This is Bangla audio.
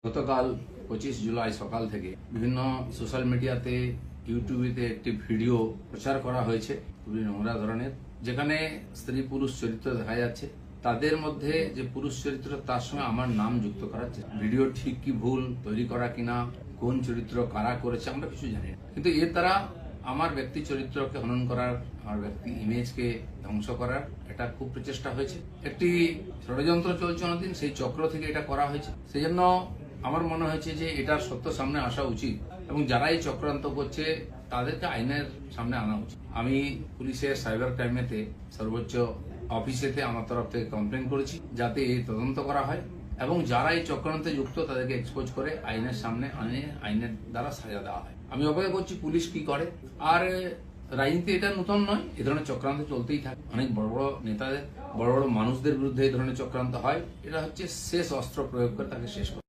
গতকাল 25 জুলাই সকাল থেকে বিভিন্ন সোশ্যাল মিডিয়াতে ইউটিউবেতে একটি ভিডিও প্রচার করা হয়েছে খুবই নোংরা ধরনের, যেখানে স্ত্রী পুরুষ চরিত্র দেখা যাচ্ছে। তাদের মধ্যে যে পুরুষ চরিত্র তার সঙ্গে আমার নাম যুক্ত করা হচ্ছে। ভিডিও ঠিক কি ভুল তৈরি করা কিনা, কোন চরিত্র কারা করেছে আমরা কিছু জানি না, কিন্তু এর দ্বারা আমার ব্যক্তি চরিত্রকে হনন করার, আমার ব্যক্তি ইমেজকে ধ্বংস করার এটা খুব প্রচেষ্টা হয়েছে। একটি ষড়যন্ত্র চলছে অনেকদিন, সেই চক্র থেকে এটা করা হয়েছে। সেই জন্য আমার মনে হয়েছে যে এটার সত্য সামনে আসা উচিত এবং যারা এই চক্রান্ত করছে তাদেরকে আইনের সামনে আনা উচিত। আমি পুলিশের সাইবার ক্রাইমেতে সর্বোচ্চ অফিসেতে আমার তরফ থেকে কমপ্লেন করেছি যাতে এই তদন্ত করা হয় এবং যারা এই চক্রান্তে যুক্ত তাদেরকে এক্সপোজ করে আইনের সামনে আনে, আইনের দ্বারা সাজা দেওয়া হয়। আমি অপেক্ষা করছি পুলিশ কি করে। আর রাজনীতি এটা নতুন নয়, এ ধরনের চক্রান্ত চলতেই থাকে। অনেক বড় বড় নেতাদের, বড় বড় মানুষদের বিরুদ্ধে এই ধরনের চক্রান্ত হয়। এটা হচ্ছে শেষ অস্ত্র প্রয়োগ করে তাকে শেষ করে।